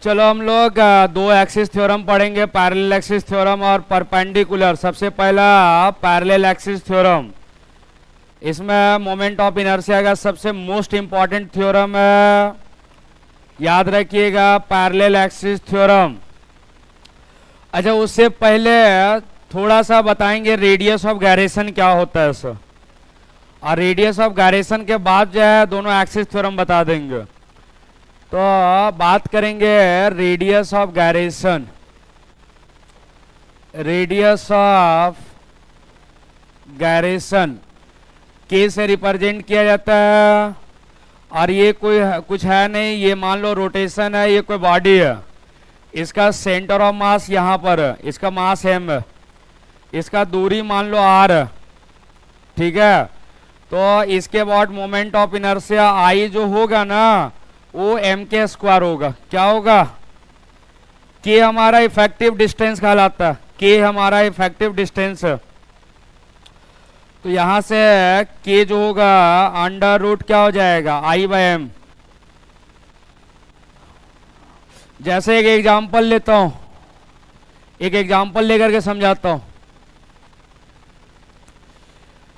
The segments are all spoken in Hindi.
चलो हम लोग दो एक्सिस थ्योरम पढ़ेंगे, पैरेलल एक्सिस थ्योरम और परपेंडिकुलर। सबसे पहला पैरेलल एक्सिस थ्योरम। इसमें मोमेंट ऑफ इनर्शिया का सबसे मोस्ट इंपॉर्टेंट थ्योरम है, याद रखिएगा, पैरेलल एक्सिस थ्योरम। अच्छा, उससे पहले थोड़ा सा बताएंगे रेडियस ऑफ गायरेशन क्या होता है सर, और रेडियस ऑफ गायरेशन के बाद जो है दोनों एक्सिस थ्योरम बता देंगे। तो बात करेंगे radius of gyration. Radius of gyration के से रिप्रेजेंट किया जाता है, और ये कोई कुछ है नहीं, ये मान लो रोटेशन है, ये कोई बॉडी है, इसका सेंटर ऑफ मास यहाँ पर है, इसका मास m है, इसका दूरी मान लो r है, ठीक है। तो इसके बाद मोमेंट ऑफ इनर्शिया I जो होगा ना वो m के स्क्वायर होगा। क्या होगा? k हमारा इफेक्टिव डिस्टेंस कहलाता है, k हमारा इफेक्टिव डिस्टेंस है। तो यहां से k जो होगा अंडर रूट क्या हो जाएगा, I/m। जैसे एक एग्जांपल लेता हूं, एक एग्जांपल लेकर के समझाता हूं।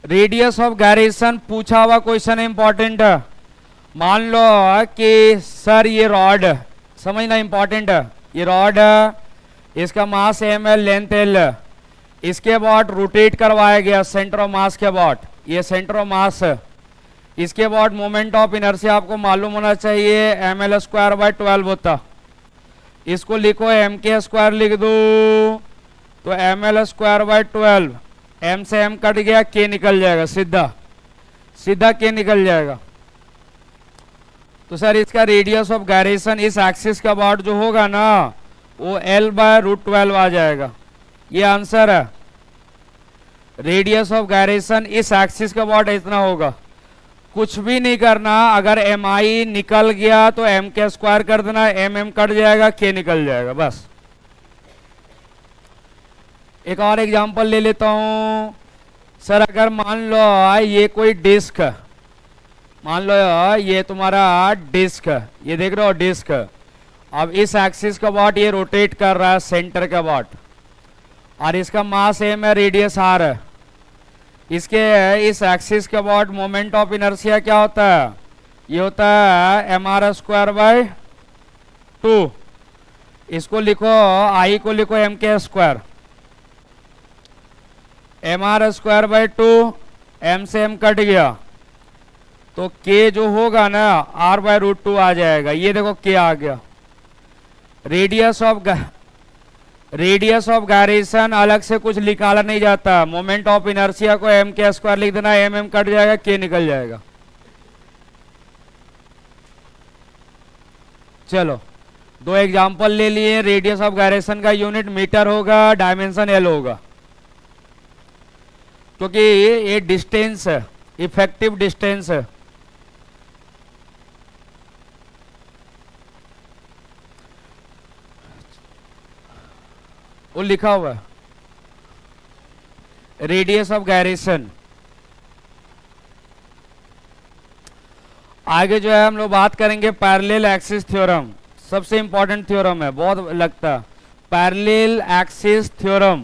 रेडियस ऑफ गायरेशन पूछा हुआ क्वेश्चन इंपॉर्टेंट है। मान लो कि सर ये रॉड, समझना इंपॉर्टेंट है, ये रॉड है, इसका मास m है, लेंथ l है, इसके बाद रोटेट करवाया गया सेंटर ऑफ मास के बाद, ये सेंटर ऑफ मास है। इसके बाद मोमेंट ऑफ इनर्शिया आपको मालूम होना चाहिए, ml²/12 होता। इसको लिखो m के स्क्वायर लिख दो, तो ml²/12, m से m कट गया, k निकल जाएगा, सीधा सीधा k निकल जाएगा। तो सर इसका रेडियस ऑफ गायरेशन इस एक्सिस का बाद जो होगा ना वो l/√12 आ जाएगा। ये आंसर है। रेडियस ऑफ गायरेशन इस एक्सिस का बाद इतना होगा। कुछ भी नहीं करना, अगर mi निकल गया तो m के स्क्वायर कर देना, m कट जाएगा, k निकल जाएगा, बस। एक और एग्जांपल ले लेता हूं। सर अगर मान लो ये कोई डिस्क है, मान लो ये तुम्हारा डिस्क है, ये देख रहे हो डिस्क। अब इस एक्सिस का बाद ये रोटेट कर रहा है सेंटर के बाद, और इसका मास m है, रेडियस r है। इसके इस एक्सिस के बाद मोमेंट ऑफ इनर्शिया क्या होता है, ये होता है mr²/2। इसको लिखो, I को लिखो m के स्क्वायर, mr²/2, m से m कट गया, तो k जो होगा ना r/√2 आ जाएगा। ये देखो k आ गया। रेडियस ऑफ गायरेशन अलग से कुछ निकाला नहीं जाता। मोमेंट ऑफ इनर्शिया को m के स्क्वायर लिख देना, m कट जाएगा, k निकल जाएगा। चलो दो एग्जांपल ले लिए। रेडियस ऑफ गायरेशन का यूनिट मीटर होगा, डायमेंशन l होगा, क्योंकि ये डिस्टेंस है, इफेक्टिव डिस्टेंस है। वो लिखा हुआ है रेडियस ऑफ गायरेशन। आगे जो है हम लोग बात करेंगे पैरेलल एक्सिस थ्योरम। सबसे इंपॉर्टेंट थ्योरम है, बहुत लगता है, पैरेलल एक्सिस थ्योरम।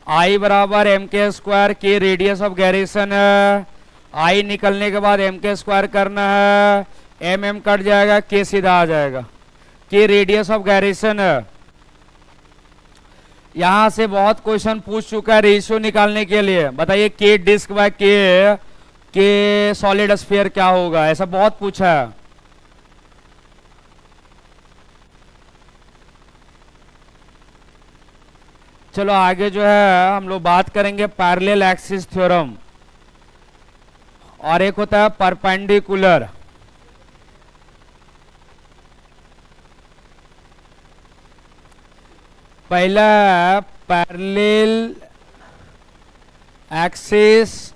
I बराबर m के स्क्वायर, के रेडियस ऑफ गायरेशन है, I निकलने के बाद m के स्क्वायर करना है, m कट जाएगा, k सीधा आ जाएगा, k रेडियस ऑफ गायरेशन है। यहां से बहुत क्वेश्चन पूछ चुका है रेशियो निकालने के लिए। बताइए k disc by k solid sphere क्या होगा, ऐसा बहुत पूछा है। चलो आगे जो है हम लोग बात करेंगे पैरेलल एक्सिस थ्योरम, और एक होता है परपेंडिकुलर। पहला पैरेलल एक्सिस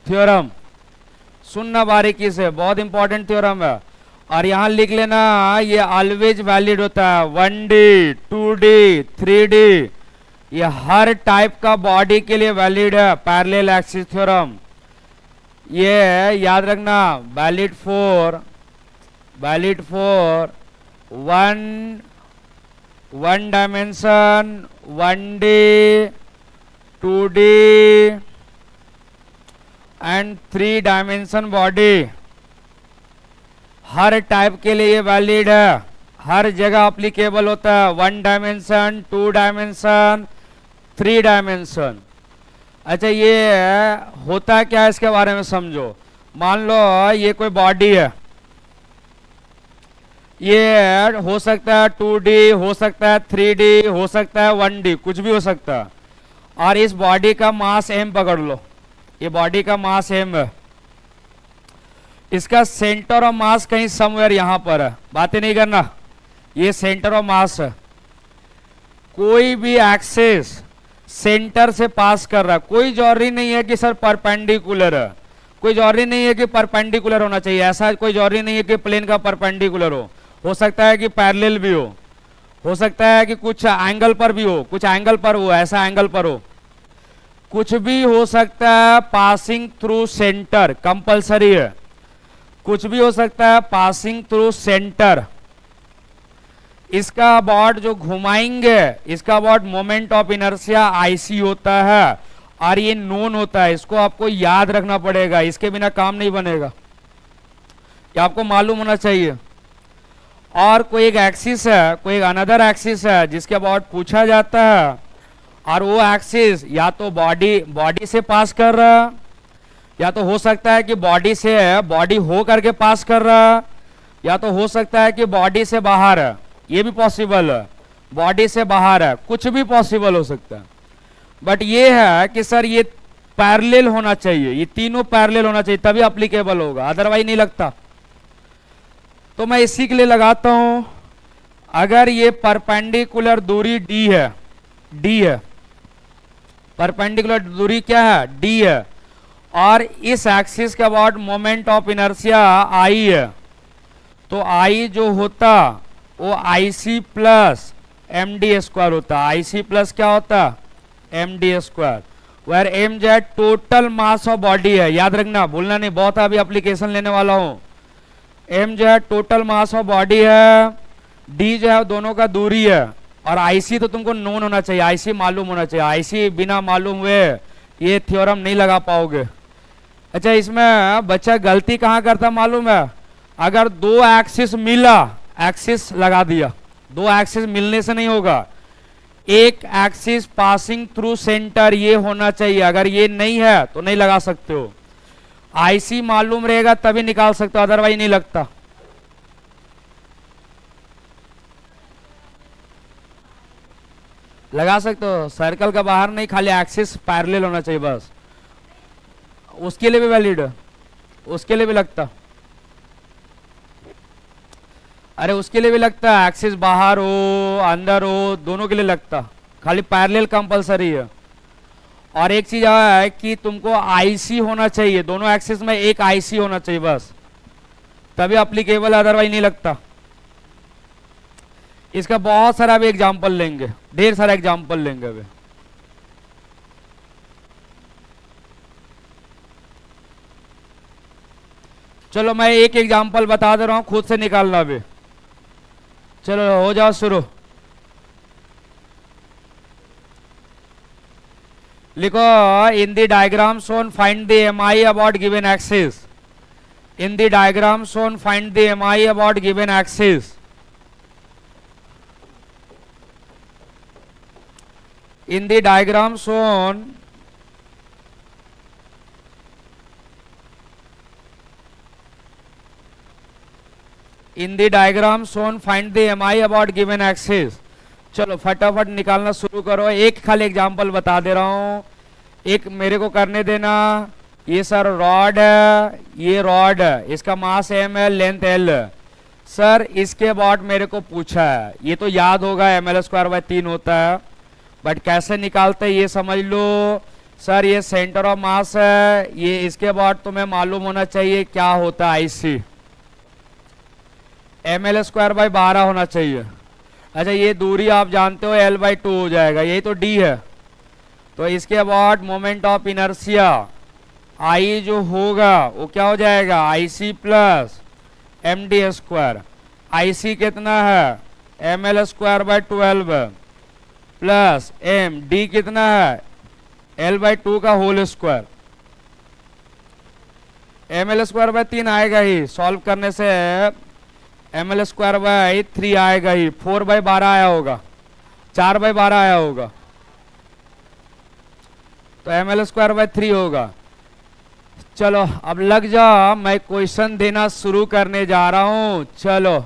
थ्योरम, सुनना बारीकी से, बहुत इंपॉर्टेंट थ्योरम है। और यहां लिख लेना, ये ऑलवेज वैलिड होता है 1D 2D 3D, ये हर टाइप का बॉडी के लिए वैलिड है पैरेलल एक्सिस थ्योरम। ये याद रखना, valid for one dimension, 1D, 2D and 3 dimension body. Her type के लिए ये वैलिड है, हर जगह अप्लीकेबल होता है। 1 डायमेंशन, 2 डायमेंशन, 3 डायमेंशन। अच्छा, ये होता क्या है इसके बारे में समझो। मान लो ये कोई बॉडी है, ये हो सकता है 2D, हो सकता है 3D, हो सकता है 1D, कुछ भी हो सकता है। और इस बॉडी का मास m पकड़ लो, ये बॉडी का मास m है। इसका सेंटर ऑफ मास कहीं समवेयर यहां पर है, बातें नहीं करना, ये सेंटर ऑफ मास है। कोई भी एक्सिस सेंटर से पास कर रहा है, कोई जरूरी नहीं है कि सर परपेंडिकुलर है, कोई जरूरी नहीं है कि परपेंडिकुलर होना चाहिए, ऐसा कोई जरूरी नहीं है कि प्लेन का परपेंडिकुलर हो सकता है कि पैरेलल भी हो सकता है कि कुछ एंगल पर भी हो, कुछ एंगल पर हो, ऐसा एंगल पर हो, कुछ भी हो सकता है। पासिंग थ्रू सेंटर कंपलसरी है, कुछ भी हो सकता है पासिंग थ्रू सेंटर। इसका अबाउट जो घुमाएंगे, इसका about moment of inertia IC होता है और ये नोन होता है, इसको आपको याद रखना पड़ेगा, इसके बिना काम नहीं बनेगा, ये आपको मालूम होना चाहिए। और कोई एक एक्सिस है, कोई एक अनदर एक्सिस है जिसके अबाउट पूछा जाता है, और वो एक्सिस या तो बॉडी से पास कर रहा है, या तो हो सकता है कि बॉडी हो करके पास कर रहा है, या तो हो सकता है कि बॉडी से बाहर है, ये भी पॉसिबल है, बॉडी से बाहर है, कुछ भी पॉसिबल हो सकता है। बट ये है कि सर ये पैरेलल होना चाहिए, ये तीनों पैरेलल होना चाहिए तभी अप्लीकेबल होगा, अदरवाइज नहीं लगता। तो मैं इसी के लिए लगाता हूं, अगर ये परपेंडिकुलर दूरी d है, परपेंडिकुलर दूरी क्या है, d है, और इस एक्सिस के about moment of inertia I है, तो I जो होता वो IC प्लस MD स्क्वायर होता। IC प्लस क्या होता, MD स्क्वायर, वेर m जो है टोटल मास ऑफ बॉडी है, याद रखना, भूलना नहीं, बहुत अभी एप्लीकेशन लेने वाला हूं। m जो है टोटल मास ऑफ बॉडी है, d जो है दोनों का दूरी है, और IC तो तुमको नोन होना चाहिए, IC मालूम होना चाहिए, IC बिना मालूम हुए ये थ्योरम नहीं लगा पाओगे। अच्छा, इसमें बच्चा गलती कहाँ करता मालूम है, अगर दो एक्सिस मिला, एक्सिस लगा दिया, दो एक्सिस मिलने से नहीं होगा, एक एक्सिस पासिंग थ्रू सेंटर ये होना चाहिए, अगर ये नहीं है तो नहीं लगा सकते हो। IC मालूम रहेगा तभी निकाल सकते हो, अदरवाइज नहीं लगता। लगा सकते हो, सर्कल का बाहर नहीं, खाली एक्सिस पैरेलल होना चाहिए बस, उसके लिए भी वैलिड है, उसके लिए भी लगता, अरे उसके लिए भी लगता है, एक्सिस बाहर हो अंदर हो दोनों के लिए लगता, खाली पैरेलल कंपलसरी है। और एक चीज है कि तुमको IC होना चाहिए, दोनों एक्सिस में एक IC होना चाहिए बस, तभी अप्लीकेबल, अदरवाइज नहीं लगता। इसका बहुत सारा अभी एग्जाम्पल लेंगे, ढेर सारा एग्जाम्पल लेंगे अभी। चलो मैं एक एग्जाम्पल बता दे रहा हूं, खुद से निकालना अभी। चलो हो जाओ शुरू। लिखो, in the diagram shown find the MI about given axis. In the diagram shown find the MI about given axis. In the diagram shown, find the MI about given axis। चलो फटाफट निकालना शुरू करो, एक खाली एग्जांपल बता दे रहा हूं, एक मेरे को करने देना। ये सर रॉड है, ये रॉड है, इसका मास m है, लेंथ l है। सर इसके अबाउट मेरे को पूछा है, ये तो याद होगा ml²/3 होता है, बट कैसे निकालते ये समझ लो। सर ये सेंटर ऑफ मास है, ये इसके बाद तुम्हें मालूम होना चाहिए क्या होता है IC, ml²/12 होना चाहिए। अच्छा ये दूरी आप जानते हो L/2 हो जाएगा, यही तो D है। तो इसके about moment of inertia I जो होगा वो क्या हो जाएगा, IC प्लस md²। IC कितना है, ml²/12 प्लस md कितना है, L/2 का होल स्क्वायर। ml²/3 आएगा ही, सॉल्व करने से ml²/3 आएगा ही, 4/12 आया होगा, 4/12 आया होगा, तो ml²/3 होगा। चलो अब लग जा, मैं क्वेश्चन देना शुरू करने जा रहा हूं। चलो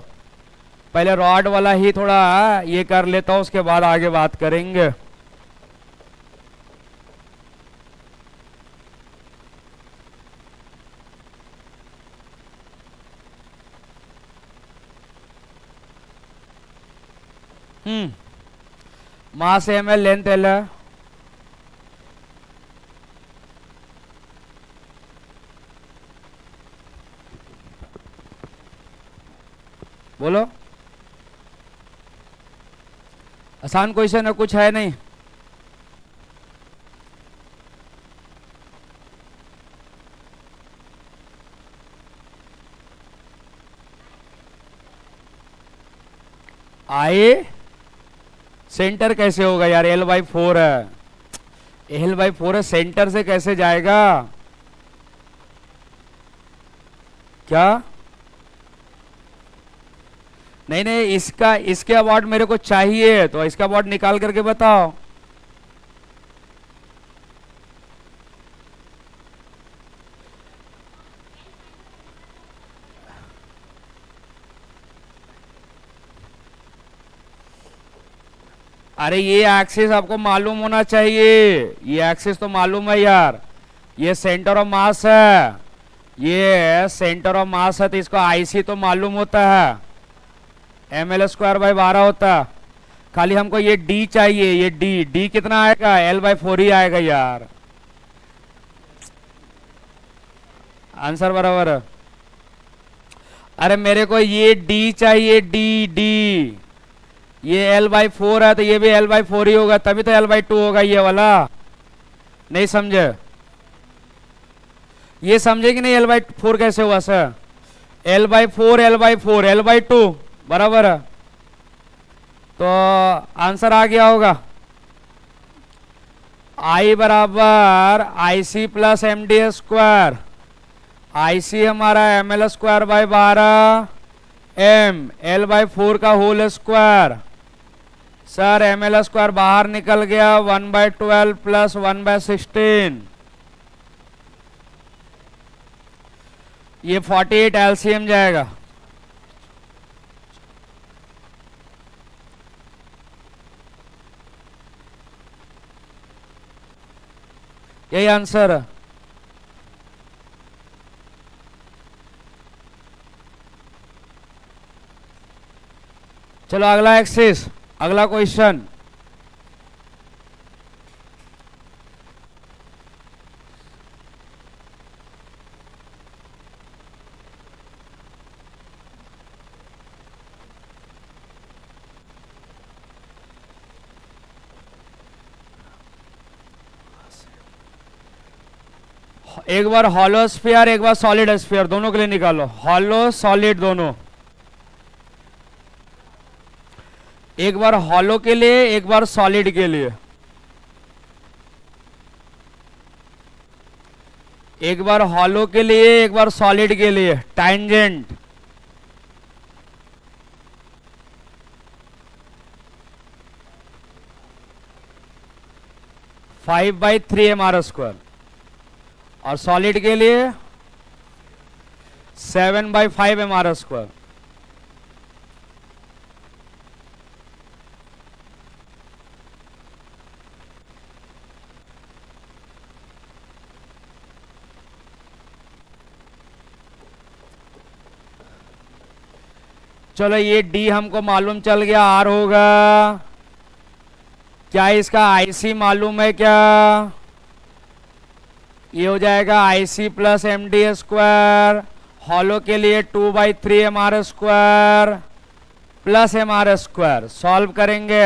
पहले रॉड वाला ही थोड़ा ये कर लेता हूं, उसके बाद आगे बात करेंगे। मास ml, लेंथ L है। बोलो, आसान क्वेश्चन है, कुछ है नहीं। आए सेंटर कैसे होगा यार, L/4 है, L/4 है, सेंटर से कैसे जाएगा क्या? नहीं नहीं, इसका इसके अवार्ड मेरे को चाहिए, तो इसका अवार्ड निकाल करके बताओ। अरे ये एक्सिस आपको मालूम होना चाहिए, ये एक्सिस तो मालूम है यार, ये सेंटर ऑफ मास है, ये सेंटर ऑफ मास है, तो इसको IC तो मालूम होता है, ml²/12 होता। खाली हमको ये D चाहिए, ये D कितना आएगा, L/4 ही आएगा यार, आंसर बराबर है। अरे मेरे को ये D चाहिए, D ये L/4 है, तो ये भी L/4 ही होगा, तभी तो L/2 होगा ये वाला। नहीं समझे, ये समझे कि नहीं, L/4 कैसे हुआ सर, L/4 L/2 बराबर है, तो आंसर आ गया होगा। I बराबर IC प्लस md², IC हमारा ml²/12 m L/4 का होल स्क्वायर। सर ml² बाहर निकल गया, 1/12 प्लस 1/16, ये 48 LCM जाएगा। यही आंसर है। चलो अगला एक्सिस, अगला क्वेश्चन। एक बार हॉलो स्फीयर, एक बार सॉलिड स्फीयर, दोनों के लिए निकालो, हॉलो सॉलिड दोनों। एक बार हॉलो के लिए, एक बार सॉलिड के लिए। एक बार हॉलो के लिए, एक बार सॉलिड के लिए। टैंजेंट फाइव बाई 3 m² और सॉलिड के लिए 7/5 m²। चलो ये D हमको मालूम चल गया, R होगा क्या, इसका IC मालूम है क्या, ये हो जाएगा IC प्लस md²। हॉलो के लिए 2/3 m² plus M R square, solve करेंगे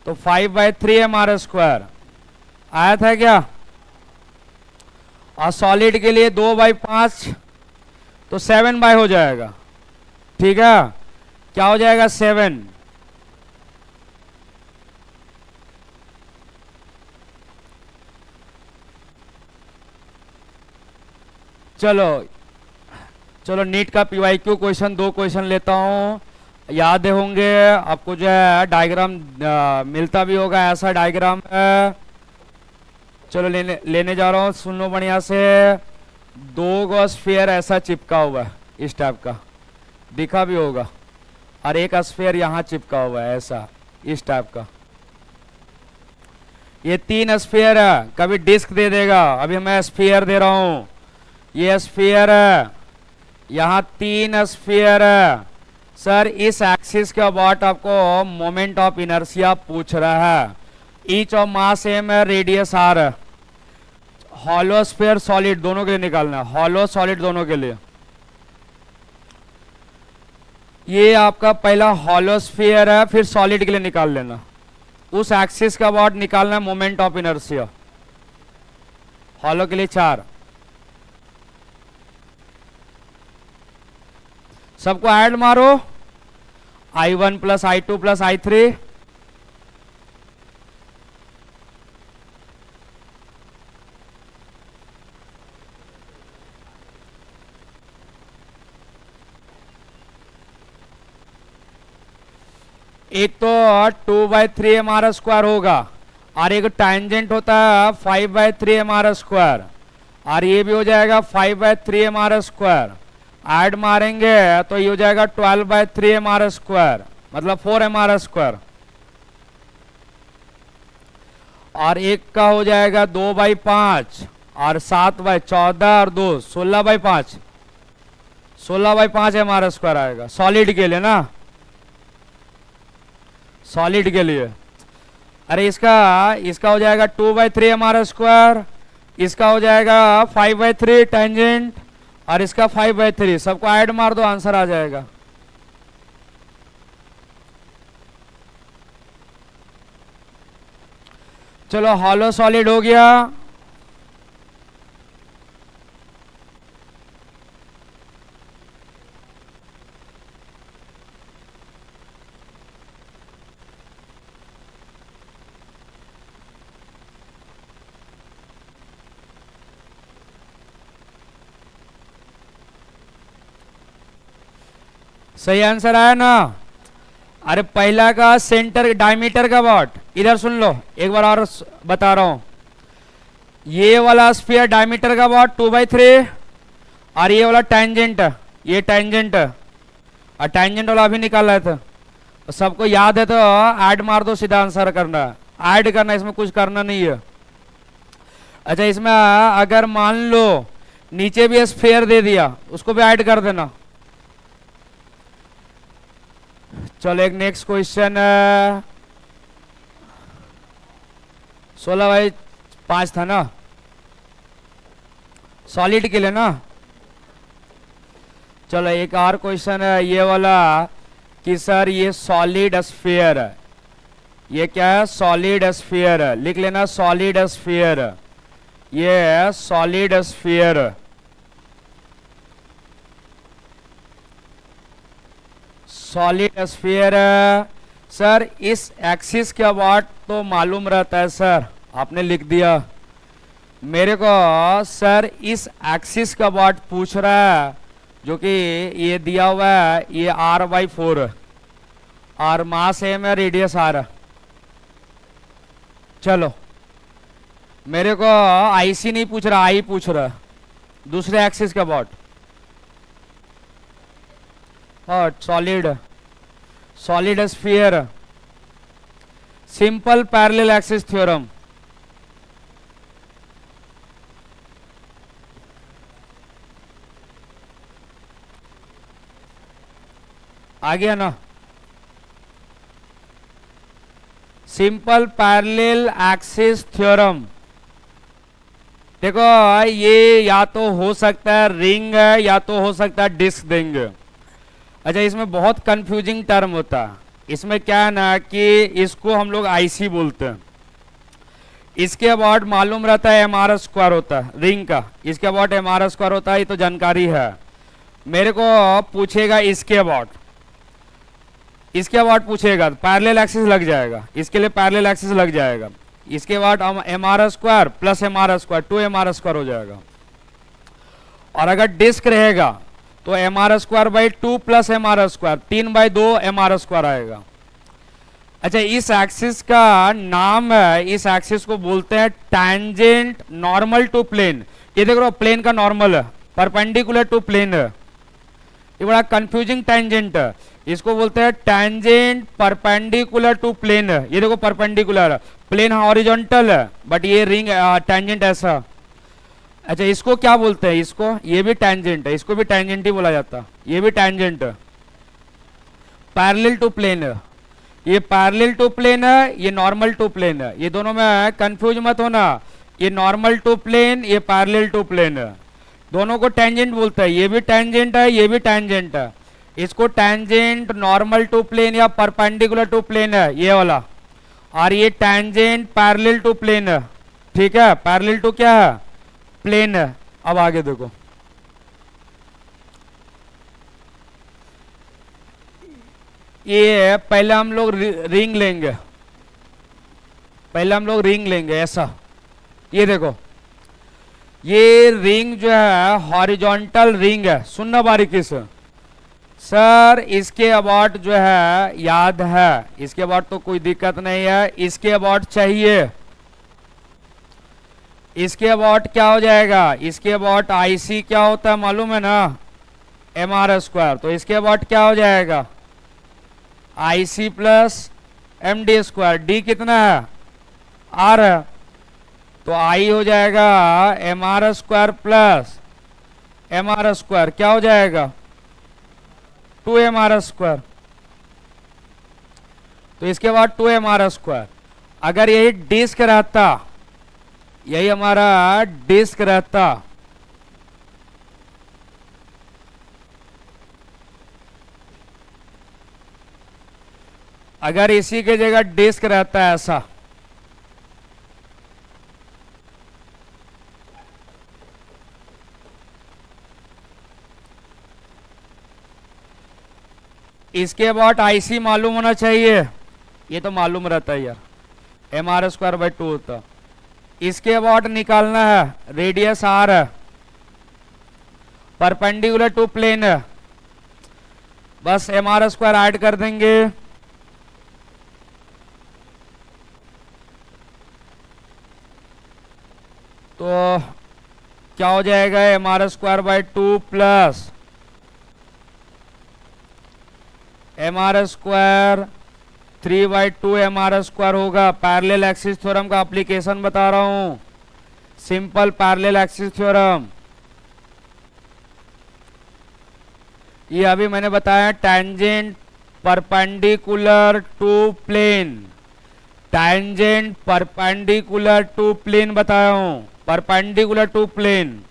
तो 5/3 एम आर स्क्वायर आया था क्या। और सॉलिड के लिए 2/5 तो 7 हो जाएगा, ठीक है। क्या हो जाएगा 7। चलो चलो नीट का पीवाईक्यू क्वेश्चन 2 क्वेश्चन लेता हूँ, याद होंगे आपको, जो है डायग्राम मिलता भी होगा, ऐसा डायग्राम है। चलो लेने जा रहा हूँ, सुन लो बढ़िया से। 2 गो स्फीयर ऐसा चिपका हुआ है, इस टाइप का दिखा भी होगा, और एक स्फीयर यहाँ चिपका हुआ है ऐसा, इस टाइप का। ये 3 स्फीयर है, कभी डिस्क दे देगा, अभी मैं स्फीयर दे रहा हूँ, ये स्फीयर है, यहाँ 3 स्फीयर है। सर इस एक्सिस के अबाउट आपको मोमेंट ऑफ इनर्शिया पूछ रहा है। ईच ऑफ मास एम है, रेडियस आर है। हॉलो स्फीयर सॉलिड दोनों के लिए निकालना है, हॉलो सॉलिड दोनों के लिए। ये आपका पहला हॉलो स्फीयर है, फिर सॉलिड के लिए निकाल लेना। उस एक्सिस का अबाउट निकालना है मोमेंट ऑफ इनर्शिया। हॉलो के लिए 4। सबको ऐड मारो, I1 + I2 + I3। एक तो 2/3 एम आर स्क्वायर होगा, और एक टैंजेंट होता है 5/3 एम आर स्क्वायर, और ये भी हो जाएगा 5/3 एम आर स्क्वायर। ऐड मारेंगे तो ये हो जाएगा 12/3 एम आर स्क्वायर, मतलब 4 एम आर स्क्वायर। और एक का हो जाएगा 2/5, और 7/14 और 2 16/5, 16/5 एम आर स्क्वायर आएगा सॉलिड के लिए ना, सॉलिड के लिए। अरे इसका हो जाएगा 2/3 एम आर स्क्वायर, इसका हो जाएगा 5/3 टेंजेंट, और इसका 5/3। सबको ऐड मार दो, आंसर आ जाएगा। चलो हॉलो सॉलिड हो गया। सही आंसर आया ना। अरे पहला का सेंटर डायमीटर का वाट, इधर सुन लो एक बार और बता रहा हूं। ये वाला स्फीयर डायमीटर का वाट 2/3, और ये वाला टेंजेंट, ये टेंजेंट, और टेंजेंट वाला अभी निकाला था। तो सबको याद है तो ऐड मार दो, सीधा आंसर करना है, ऐड करना, इसमें कुछ करना नहीं है। अच्छा इसमें अगर मान लो नीचे भी स्फीयर दे दिया, उसको भी ऐड कर देना। चलो एक नेक्स्ट क्वेश्चन, 16/5 था ना सॉलिड के लिए ना। चलो एक और क्वेश्चन है ये वाला कि सर ये सॉलिड स्फीयर है, ये क्या है, सॉलिड स्फीयर है। लिख लेना सॉलिड स्फीयर, ये है solid sphere. Solid sphere sir इस एक्सिस के अबाउट तो मालूम रहता है सर, आपने लिख दिया मेरे को। सर इस एक्सिस का अबाउट पूछ रहा है, जो कि ये दिया हुआ है, ये R/4 और मास एम है, रेडियस R। चलो मेरे को IC नहीं पूछ रहा, I पूछ रहा है, दूसरे एक्सिस के about. Solid sphere, simple parallel axis theorem. आ गया ना, सिंपल पैरेलल एक्सिस थ्योरम। देखो ये या तो हो सकता है रिंग है, या तो हो सकता है डिस्क देंगे। अच्छा, इसमें बहुत कंफ्यूजिंग टर्म होता है। इसमें क्या है ना कि इसको हम लोग आईसी बोलते हैं। इसके अबाउट मालूम रहता है एम आर स्क्वायर होता है रिंग का, इसके अबाउट एम आर स्क्वायर होता है, ये तो जानकारी है। मेरे को पूछेगा इसके अबाउट, इसके अबाउट पूछेगा तो पैरेलल एक्सिस लग जाएगा, इसके लिए पैरेलल एक्सिस लग जाएगा। इसके बाद M R square plus M R square 2 हो जाएगा। और अगर डिस्क रहेगा तो M R square by 2 plus M R square 3/2 M R square आएगा। अच्छा, इस एक्सिस का नाम है, इस एक्सिस को बोलते हैं टैंजेंट नॉर्मल टू प्लेन। ये देख रहे हो प्लेन का नॉर्मल है, परपेंडिकुलर टू प्लेन है। ये बड़ा कंफ्यूजिंग टैंजेंट है, इसको बोलते हैं टैंजेंट परपेंडिकुलर टू प्लेन है। ये देखो परपेंडिकुलर है, प्लेन हॉरिजॉन्टल है, बट ये रिंग टैंजेंट ऐसा। अच्छा, इसको क्या बोलते हैं, इसको ये भी टैंजेंट है, इसको भी टैंजेंट ही बोला जाता है, ये भी टैंजेंट है, पैरेलल टू प्लेन है। ये पैरेलल टू प्लेन है, ये नॉर्मल टू प्लेन है, ये दोनों में कंफ्यूज मत होना। ये नॉर्मल टू प्लेन, ये पैरेलल टू प्लेन है, दोनों को टैंजेंट बोलते हैं। ये भी टैंजेंट है, ये भी टैंजेंट है। इसको टैंजेंट नॉर्मल टू प्लेन या परपेंडिकुलर टू प्लेन है ये वाला, और ये टैंजेंट पैरेलल टू प्लेन है। ठीक है, पैरेलल टू क्या है, प्लेन है। अब आगे देखो, ये पहले हम लोग रिंग लेंगे, पहले हम लोग रिंग लेंगे ऐसा। ये देखो, ये रिंग जो है हॉरिजॉन्टल रिंग है। सुनना बारीकी से सर, इसके अबाउट जो है याद है, इसके अबाउट तो कोई दिक्कत नहीं है। इसके अबाउट चाहिए, इसके अबाउट क्या हो जाएगा, इसके अबाउट आईसी क्या होता है मालूम है ना, एम आर स्क्वायर। तो इसके अबाउट क्या हो जाएगा, IC plus M D square. D कितना है, आर है, तो आई हो जाएगा M R square plus M R square, क्या हो जाएगा 2 आर स्क्वायर। तो इसके बाद 2 आर स्क्वायर। अगर यही डिस्क रहता, यही हमारा डिस्क रहता, अगर इसी के जगह डिस्क रहता है ऐसा, इसके अबाउट आईसी मालूम होना चाहिए, ये तो मालूम रहता है यार, एम आर स्क्वायर बाई 2 होता। इसके अबाउट निकालना है, रेडियस आर है, परपेंडिकुलर टू प्लेन है, बस एम आर स्क्वायर ऐड कर देंगे। तो क्या हो जाएगा, M R square by 2 plus M R square 3/2 M R square होगा। पैरेलल एक्सिस थ्योरम का एप्लीकेशन बता रहा हूं, सिंपल पैरेलल एक्सिस थ्योरम। ये अभी मैंने बताया tangent perpendicular to plane, tangent perpendicular to plane बताया हूं, परपेंडिकुलर टू प्लेन।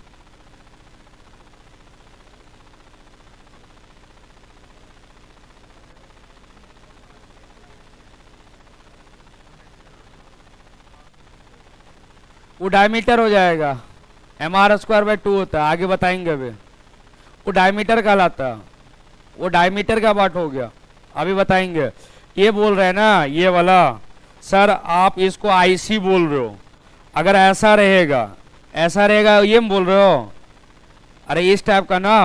वो डायमीटर हो जाएगा, एम आर स्क्वायर बाई 2 होता है, आगे बताएंगे अभी। वो डायमीटर कहलाता है, वो डायमीटर का पार्ट हो गया, अभी बताएंगे। ये बोल रहे हैं ना ये वाला, सर आप इसको आईसी बोल रहे हो, अगर ऐसा रहेगा, ऐसा रहेगा, ये बोल रहे हो, अरे इस टाइप का ना,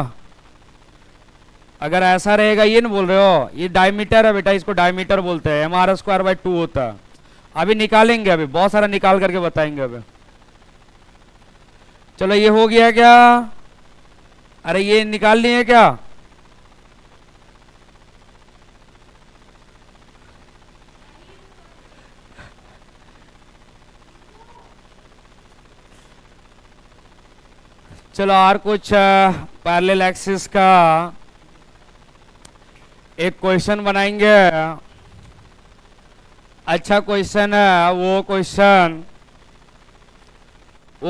अगर ऐसा रहेगा ये नहीं बोल रहे हो, ये डायमीटर है बेटा, इसको डायमीटर बोलते हैं, एम आर स्क्वायर बाई 2 होता है। अभी निकालेंगे, अभी बहुत सारा निकाल करके बताएंगे अभी। चलो ये हो गया क्या, अरे ये निकाल लिए क्या, चलो और कुछ पैरेलल एक्सिस का एक क्वेश्चन बनाएंगे। अच्छा क्वेश्चन है वो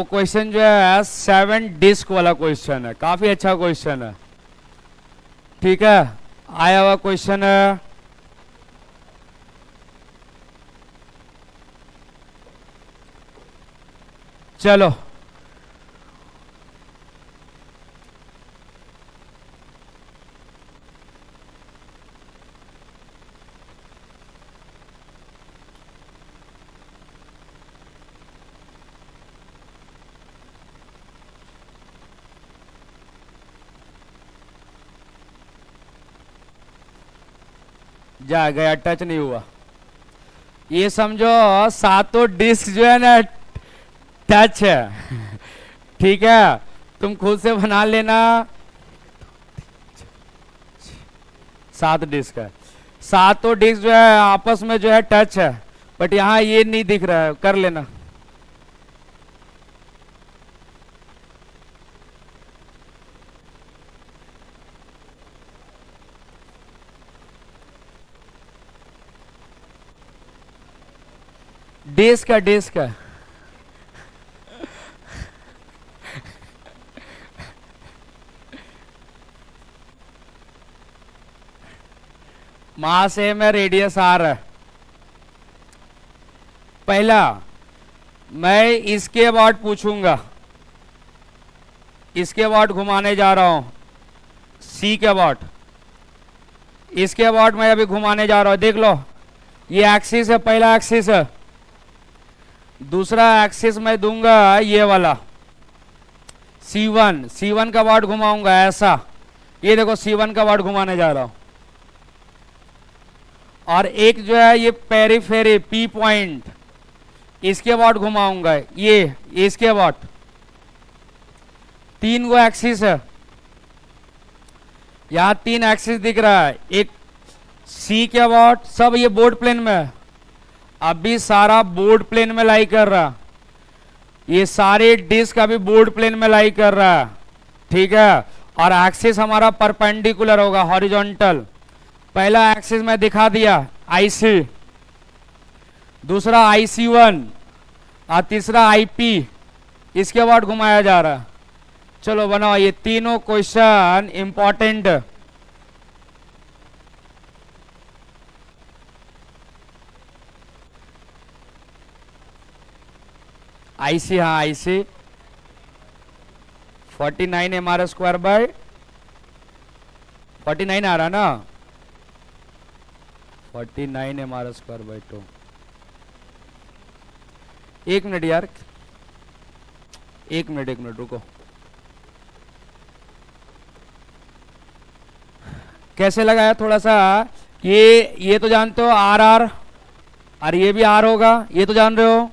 क्वेश्चन जो है 7 डिस्क वाला क्वेश्चन है, काफी अच्छा क्वेश्चन है। ठीक है, आया हुआ क्वेश्चन है। चलो जा गया, टच नहीं हुआ। ये समझो सातों डिस्क जो है ना टच है। ठीक है, तुम खुद से बना लेना। 7 डिस्क है, सातों डिस्क जो है आपस में जो है टच है, बट यहां ये नहीं दिख रहा है, कर लेना। डिस्क है, डिस्क है। मास एम है, रेडियस आर है। पहला मैं इसके अबाउट पूछूंगा, इसके अबाउट घुमाने जा रहा हूं, सी के अबाउट, इसके अबाउट मैं अभी घुमाने जा रहा हूं। देख लो, ये एक्सिस है, पहला एक्सिस है। दूसरा एक्सिस मैं दूंगा ये वाला C1, C1 का अबाउट घुमाऊंगा ऐसा। ये देखो C1 का अबाउट घुमाने जा रहा हूं। और एक जो है ये पेरीफेरी P पॉइंट, इसके अबाउट घुमाऊंगा, ये इसके अबाउट। 3 गो एक्सिस है, यहां 3 एक्सिस दिख रहा है। एक C के अबाउट, सब ये बोर्ड प्लेन में है। अभी सारा बोर्ड प्लेन में लाई कर रहा, ये सारे डिस्क अभी बोर्ड प्लेन में लाई कर रहा है। ठीक है, और एक्सिस हमारा परपेंडिकुलर होगा, हॉरिजॉन्टल। पहला एक्सिस मैं दिखा दिया IC, दूसरा IC1 और तीसरा IP, इसके बाद घुमाया जा रहा है। चलो बनाओ, ये तीनों क्वेश्चन इंपॉर्टेंट। IC, हाँ IC 49 mr² बाय 49 आ रहा ना, 49 mr² बाय 2। एक मिनट यार, एक मिनट रुको। कैसे लगाया थोड़ा सा, ये तो जानते हो RR, और ये भी R होगा, ये तो जान रहे हो।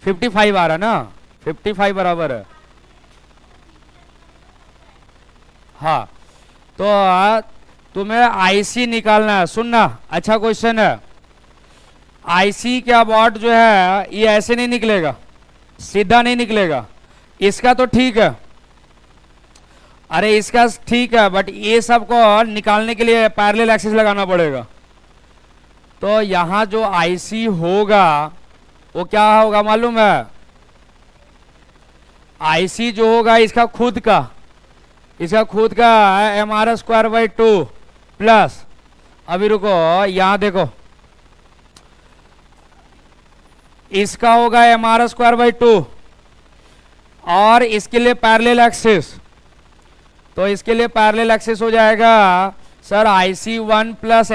55 आ रहा ना, 55 बराबर है। हाँ, तो तुम्हें IC निकालना है। सुनना, अच्छा क्वेश्चन है। IC के अबाउट जो है ये ऐसे नहीं निकलेगा, सीधा नहीं निकलेगा। इसका तो ठीक है, अरे इसका ठीक है, बट ये सबको निकालने के लिए पैरेलल एक्सिस लगाना पड़ेगा। तो यहां जो IC होगा वो क्या होगा मालूम है? IC जो होगा इसका खुद का mr² बाई 2 प्लस, अभी रुको यहां देखो, इसका होगा mr² बाई 2 और इसके लिए पैरेलल एक्सिस। तो इसके लिए पैरेलल एक्सिस हो जाएगा सर IC1 प्लस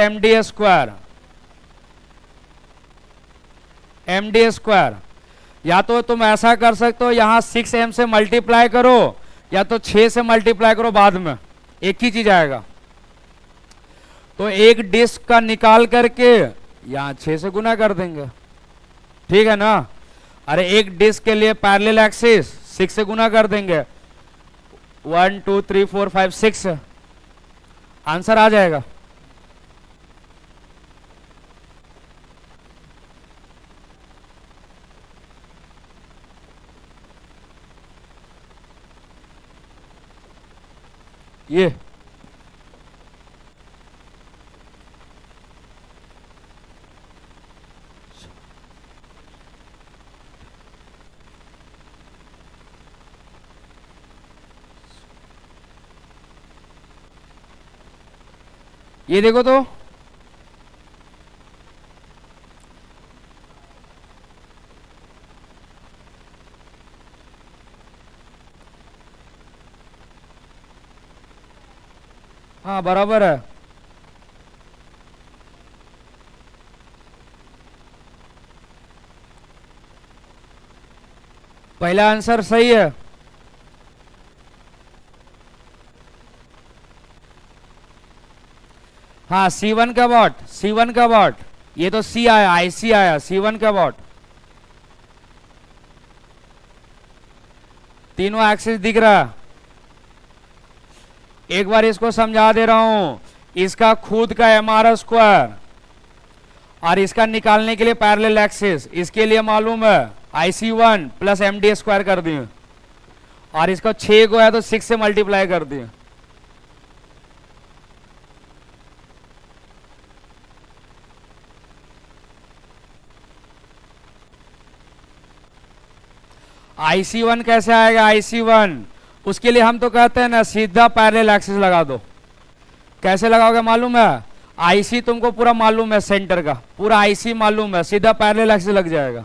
md²। या तो तुम ऐसा कर सकते हो, यहां 6m से मल्टीप्लाई करो, या तो 6 से मल्टीप्लाई करो, बाद में एक ही चीज आएगा। तो एक डिस्क का निकाल करके यहां 6 से गुना कर देंगे, ठीक है ना। अरे एक डिस्क के लिए पैरेलल एक्सिस 6 से गुना कर देंगे, 1 2 3 4 5 6, आंसर आ जाएगा। ये ये देखो तो, हाँ बराबर है। पहला आंसर सही है। हाँ C1 का वॉट, C1 का वॉट, ये तो C आया, IC आया, C1 का वॉट। तीनों एक्सिस दिख रहा। एक बार इसको समझा दे रहा हूं, इसका खुद का MR स्क्वायर और इसका निकालने के लिए पैरेलल एक्सिस, इसके लिए मालूम है IC1 प्लस MD स्क्वायर कर दिए, और इसका 6 को है तो 6 से मल्टीप्लाई कर दिए। IC1 कैसे आएगा? IC1 उसके लिए हम तो कहते हैं ना सीधा पैरेलल एक्सिस लगा दो। कैसे लगाओगे मालूम है? IC तुमको पूरा मालूम है, सेंटर का पूरा IC मालूम है, सीधा पैरेलल एक्सिस लग जाएगा।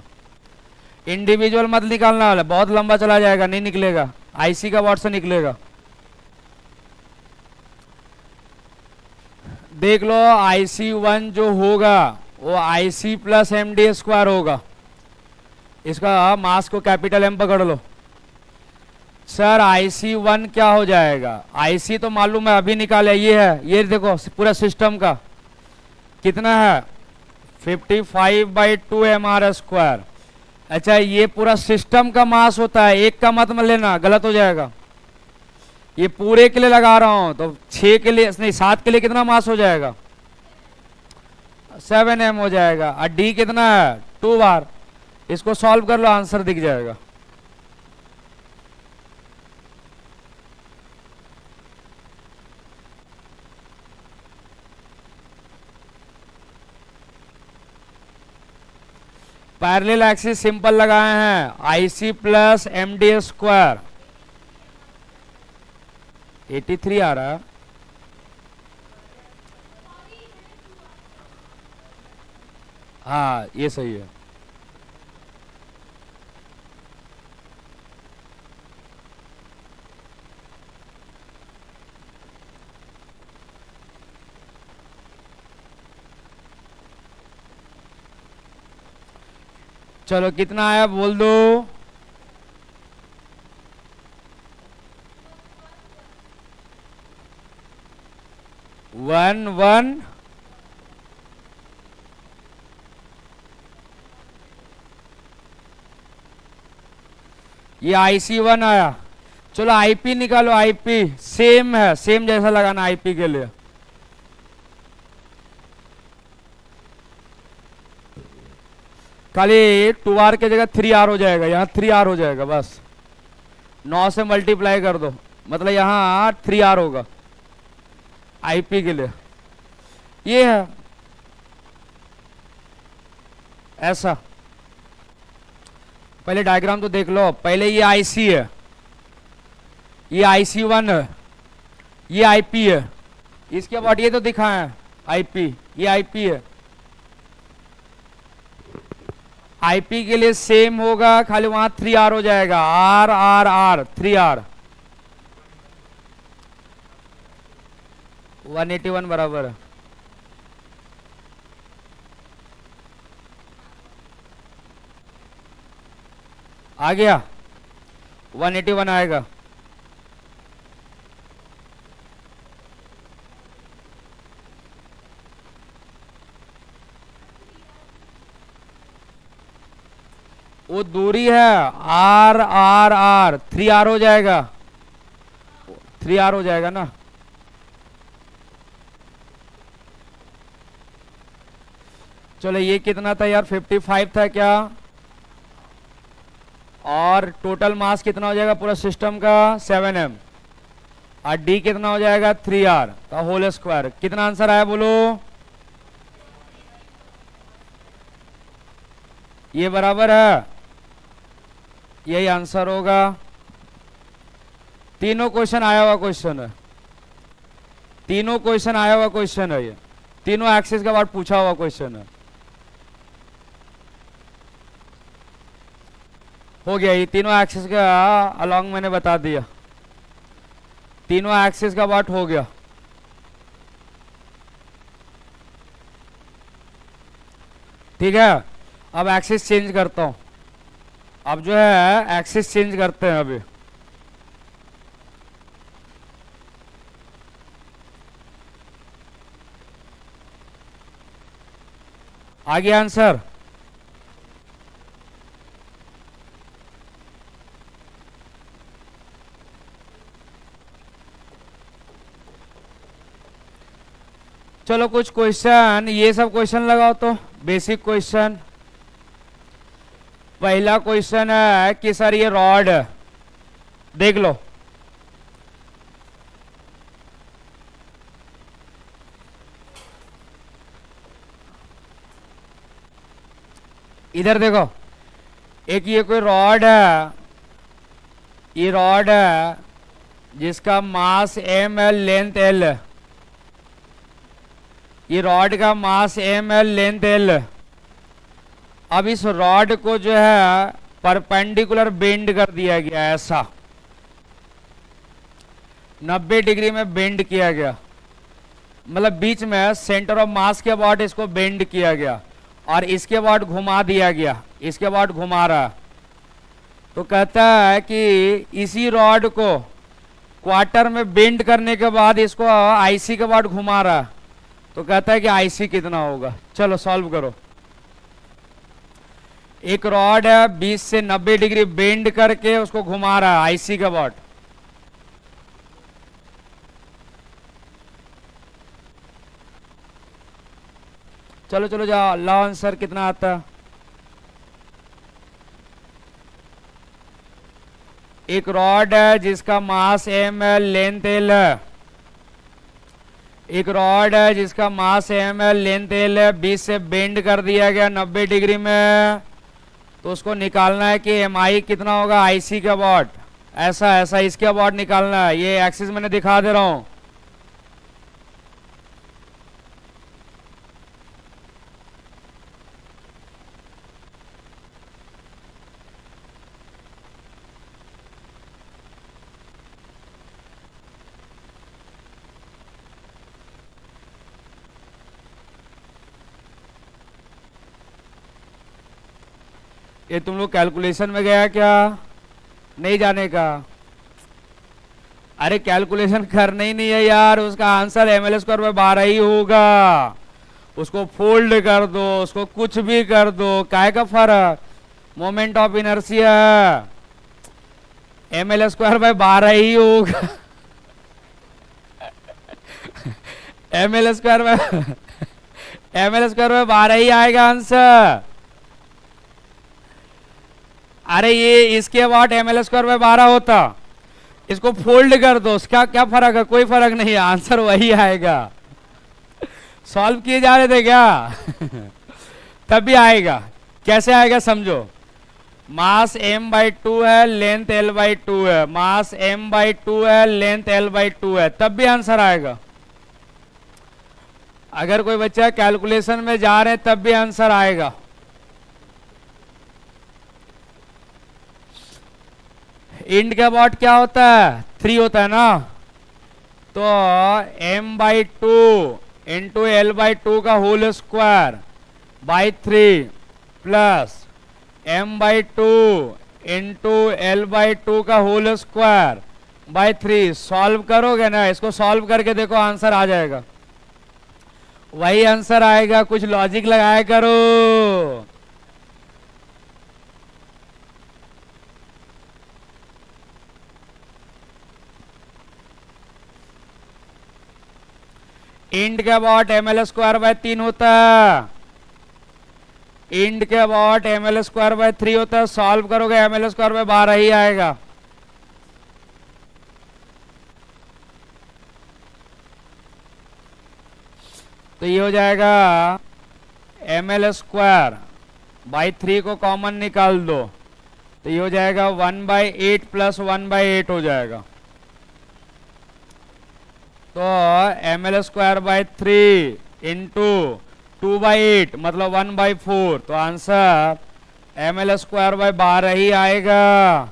इंडिविजुअल मत निकालना वाला, बहुत लंबा चला जाएगा, नहीं निकलेगा, IC का वॉट से निकलेगा। देख लो IC1 जो होगा वो IC प्लस MD स्क्वायर होगा। इसका मास को कैपिटल M पकड़ लो। सर IC1 क्या हो जाएगा? IC तो मालूम है, अभी निकाले, ये है, ये देखो पूरा सिस्टम का कितना है 55/2 MR स्क्वायर। अच्छा ये पूरा सिस्टम का मास होता है, एक का मत लेना, गलत हो जाएगा। ये पूरे के लिए लगा रहा हूं तो 6 के लिए नहीं 7 के लिए कितना मास हो जाएगा? 7m हो जाएगा। और D कितना है? 2 बार। इसको सॉल्व कर लो, आंसर दिख जाएगा। पैरेलल एक्सिस सिंपल लगाए हैं, IC प्लस MD स्क्वायर। 83 आ रहा है। हाँ ये सही है। चलो कितना आया बोल दो। वन वन ये IC1 आया। चलो IP निकालो, IP सेम है, सेम जैसा लगाना IP के लिए। खाली 2R के जगह 3R हो जाएगा, यहाँ 3R हो जाएगा बस। 9 से मल्टीप्लाई कर दो, मतलब यहाँ 3R होगा IP के लिए। ये है ऐसा। पहले डायग्राम तो देख लो। पहले ये IC है, ये IC1 है, ये IP है, इसके बाद ये तो दिखा है IP, ये IP है। IP के लिए सेम होगा, खाली वहां 3R हो जाएगा, R R R 3R। 181 बराबर है। आ गया, 181 आएगा। वो दूरी है R R R 3R हो जाएगा, 3R हो जाएगा ना। चलो ये कितना था यार? 55 था क्या? और टोटल मास कितना हो जाएगा पूरा सिस्टम का? 7m। और D कितना हो जाएगा? 3R का होल स्क्वायर। कितना आंसर आया बोलो? ये बराबर है, यही आंसर होगा। तीनों क्वेश्चन आया हुआ क्वेश्चन है। तीनों क्वेश्चन आया हुआ क्वेश्चन है, ये तीनों एक्सिस के बाद पूछा हुआ क्वेश्चन है। हो गया, ये तीनों एक्सिस का अलोंग मैंने बता दिया, तीनों एक्सिस का बात हो गया। ठीक है, अब एक्सिस चेंज करता हूं। अब जो है एक्सिस चेंज करते हैं अभी। आ गया आंसर? चलो कुछ क्वेश्चन, ये सब क्वेश्चन लगाओ तो बेसिक क्वेश्चन। पहला क्वेश्चन है कि सर ये रॉड, देख लो, इधर देखो, एक ये कोई रॉड है, ये रॉड है जिसका मास m है, लेंथ l है। ये रॉड का मास m है, लेंथ l है। अब इस रॉड को जो है परपेंडिकुलर बेंड कर दिया गया, ऐसा 90 डिग्री में बेंड किया गया, मतलब बीच में सेंटर ऑफ मास के बाद इसको बेंड किया गया और इसके बाद घुमा दिया गया, इसके बाद घुमा रहा। तो कहता है कि इसी रॉड को क्वार्टर में बेंड करने के बाद इसको आईसी के बाद घुमा रहा, तो कहता है कि आईसी कितना होगा। चलो सॉल्व करो। एक रॉड है 20 से 90 डिग्री बेंड करके उसको घुमा रहा है आईसी के बाद। चलो चलो जाओ, लाओ आंसर कितना आता है। एक रॉड है जिसका मास m है, लेंथ l है। एक रॉड है जिसका मास m है, लेंथ l है, 20 से बेंड कर दिया गया 90 डिग्री में, तो उसको निकालना है कि mi कितना होगा आईसी का वॉट। ऐसा ऐसा इसके वॉट निकालना है। ये एक्सिस मैंने दिखा दे रहा हूं। ये तुम लोग कैलकुलेशन में गया क्या? नहीं जाने का? अरे कैलकुलेशन करना ही नहीं है यार, उसका आंसर ml²/12 ही होगा। उसको फोल्ड कर दो, उसको कुछ भी कर दो, काय का फर्क, मोमेंट ऑफ इनर्शिया ml²/12 ही होगा। ml²/12 ही आएगा आंसर। अरे ये इसके बाद ml²/12 होता, इसको फोल्ड कर दो, उसका क्या फर्क है? कोई फर्क नहीं है, आंसर वही आएगा। सॉल्व किए जा रहे थे क्या? तब भी आएगा। कैसे आएगा समझो। मास m/2 है, लेंथ l/2 है, मास m/2 है, लेंथ l/2 है, तब भी आंसर आएगा। अगर कोई बच्चा कैलकुलेशन में जा रहे हैं तब भी आंसर आएगा। इंड के बाद क्या होता है? 3 होता है ना, तो m/2 इंटू l/2 का whole square by 3 plus m/2 into l/2 का होल स्क्वायर बाई 3। सॉल्व करोगे ना, इसको सॉल्व करके देखो, आंसर आ जाएगा। वही आंसर आएगा, कुछ लॉजिक लगाया करो। इंड के अबाउट ml²/3 होता है, इंड के अबाउट ml²/3 होता है। सॉल्व करोगे ml²/12 ही आएगा। तो ये हो जाएगा ml²/3 को कॉमन निकाल दो, तो ये हो जाएगा 1/8 + 1/8 हो जाएगा। तो ml²/3 इंटू 2/8 मतलब 1/4, तो आंसर ml²/12 ही आएगा,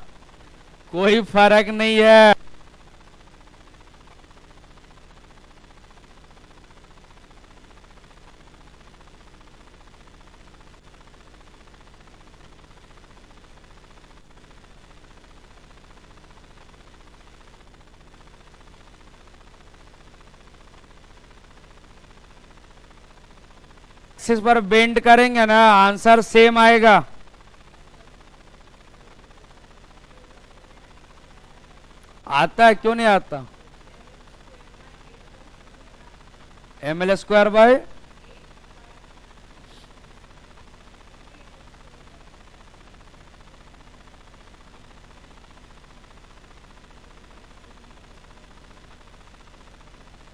कोई फर्क नहीं है। एक्सिस पर बेंड करेंगे ना, आंसर सेम आएगा। आता है, क्यों नहीं आता? ml²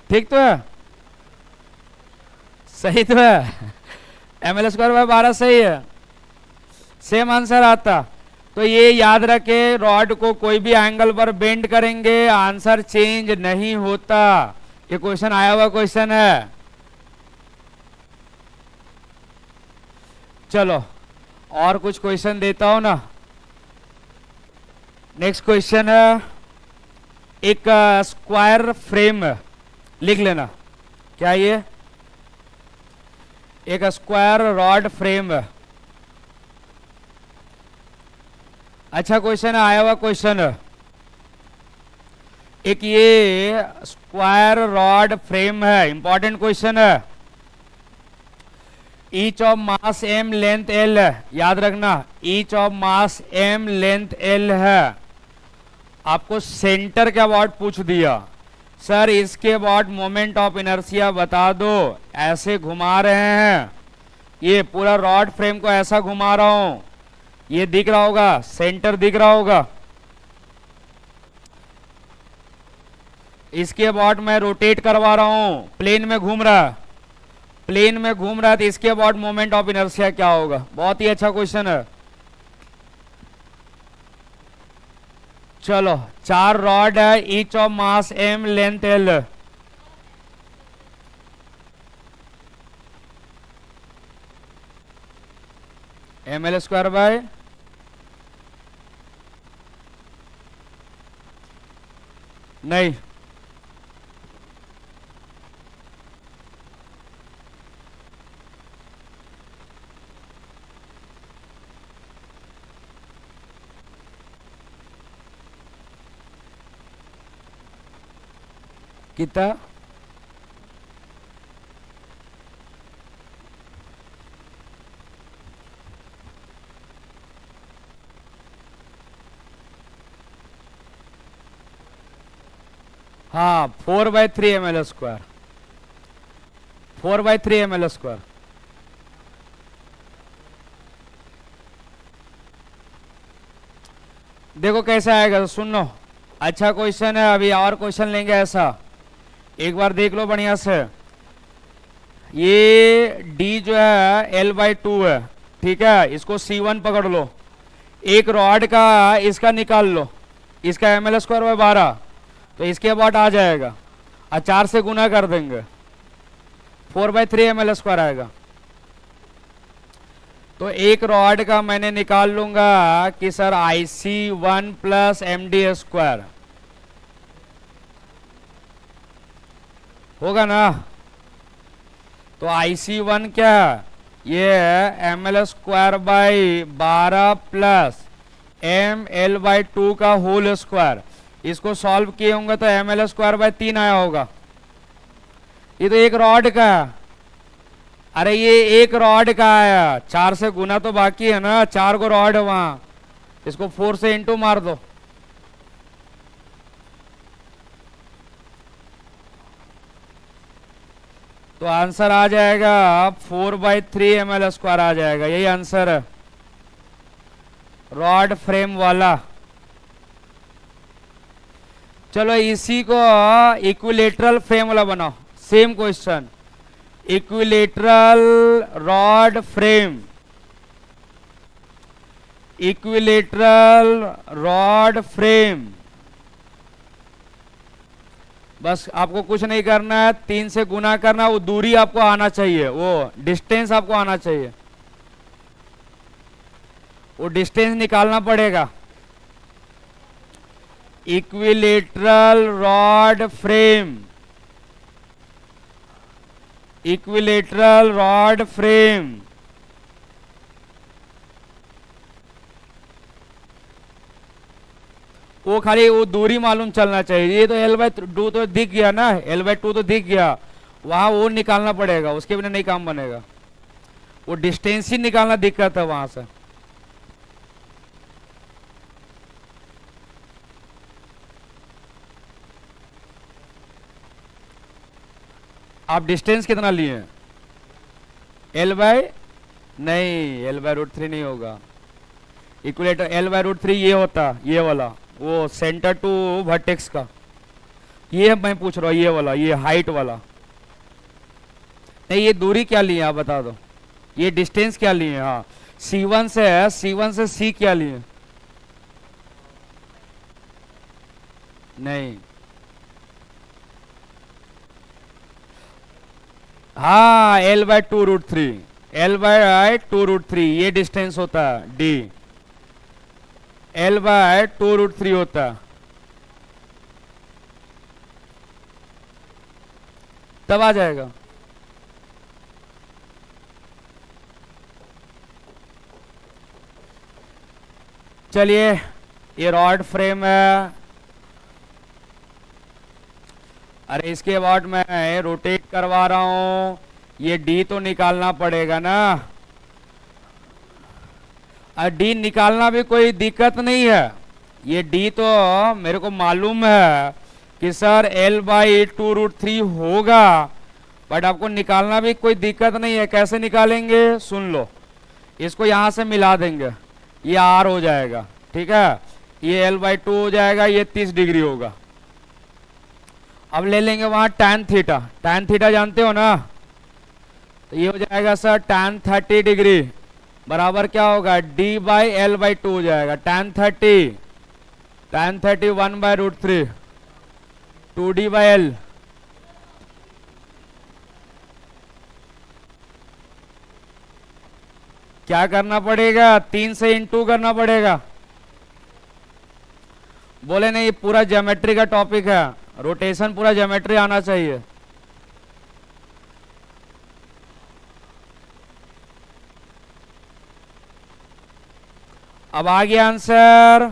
ठीक तो है, सही तो है, ml²/12 सही है, सेम आंसर आता। तो ये याद रखे, रॉड को कोई भी एंगल पर बेंड करेंगे आंसर चेंज नहीं होता। ये क्वेश्चन आया हुआ क्वेश्चन है। चलो और कुछ क्वेश्चन देता हूं ना। नेक्स्ट क्वेश्चन है, एक स्क्वायर फ्रेम लिख लेना, क्या ये एक स्क्वायर रॉड फ्रेम। अच्छा क्वेश्चन है, आया हुआ क्वेश्चन है। एक ये स्क्वायर रॉड फ्रेम है, इंपॉर्टेंट क्वेश्चन है। Each of mass m length l है, याद रखना, each of mass m length l है। आपको सेंटर के अबाउट पूछ दिया, सर इसके अबाउट मोमेंट ऑफ इनर्शिया बता दो, ऐसे घुमा रहे हैं, ये पूरा रॉड फ्रेम को ऐसा घुमा रहा हूं, ये दिख रहा होगा, सेंटर दिख रहा होगा। इसके अबाउट मैं रोटेट करवा रहा हूं, प्लेन में घूम रहा है, प्लेन में घूम रहा है, तो इसके अबाउट मोमेंट ऑफ इनर्शिया क्या होगा? बहुत ही अच्छा क्वेश्चन है। चलो 4 रॉड है, each of mass m length l, ml² नहीं, कितना? हाँ 4/3 ml², 4/3 ml²। देखो कैसे आएगा, तो सुन लो, अच्छा क्वेश्चन है। अभी और क्वेश्चन लेंगे ऐसा, एक बार देख लो बढ़िया से। ये d जो है l/2 है, ठीक है, इसको C1 पकड़ लो, एक रॉड का इसका निकाल लो, इसका ml²/12, तो इसके बाद आ जाएगा, और 4 से गुना कर देंगे, 4/3 ml² आएगा। तो एक रॉड का मैंने निकाल लूंगा कि सर IC1 + md² होगा ना। तो IC1 क्या, ये ml²/12 प्लस ml/2 का होल स्क्वायर। इसको सॉल्व किए होंगे तो ml²/3 आया होगा। ये तो एक रॉड का, अरे ये एक रॉड का आया, 4 से गुना तो बाकी है ना, 4 को रॉड है वहां, इसको 4 से इंटू मार दो, तो आंसर आ जाएगा 4/3 ml² आ जाएगा। यही आंसर है रॉड फ्रेम वाला। चलो इसी को इक्विलेटरल फ्रेम वाला बनाओ, same question, equilateral rod frame, equilateral rod frame. बस आपको कुछ नहीं करना है, 3 से गुना करना, वो दूरी आपको आना चाहिए, वो डिस्टेंस आपको आना चाहिए, वो डिस्टेंस निकालना पड़ेगा। Equilateral rod frame, equilateral rod frame, वो खाली वो दूरी मालूम चलना चाहिए। ये तो L/2 तो दिख गया ना, L/2 तो दिख गया, वहां वो निकालना पड़ेगा, उसके बिना नहीं काम बनेगा। वो डिस्टेंस ही निकालना दिक्कत है वहां से। आप डिस्टेंस कितना लिए? नहीं, L/√3 नहीं होगा। इक्विलेटर L/√3 ये होता, ये वाला, वो सेंटर टू वर्टेक्स का, ये मैं पूछ रहा हूँ, ये वाला, ये हाइट वाला नहीं। ये दूरी क्या लिए आप बता दो, ये डिस्टेंस क्या लिए? हाँ, C1 से है, C1 से C क्या लिए? नहीं, हाँ, L/2√3, L/2√3 ये डिस्टेंस होता है D, L/2√3 होता है, तब आ जाएगा। चलिए, ये रॉड फ्रेम है। अरे इसके बाद मैं रोटेट करवा रहा हूं, ये डी तो निकालना पड़ेगा ना। और डी निकालना भी कोई दिक्कत नहीं है, ये डी तो मेरे को मालूम है कि सर L/2√3 होगा, बट आपको निकालना भी कोई दिक्कत नहीं है। कैसे निकालेंगे सुन लो, इसको यहां से मिला देंगे, ये R हो जाएगा, ठीक है, ये L/2 हो जाएगा, ये 30 डिग्री होगा। अब ले लेंगे वहां tan थीटा, tan थीटा जानते हो ना, तो ये हो जाएगा सर tan 30 डिग्री बराबर क्या होगा, D/L/2 हो जाएगा। tan 30 1/√3 2D/L। क्या करना पड़ेगा, 3 से इंटू करना पड़ेगा। बोले नहीं, पूरा ज्योमेट्री का टॉपिक है, रोटेशन पूरा ज्योमेट्री आना चाहिए। अब आ गया आंसर।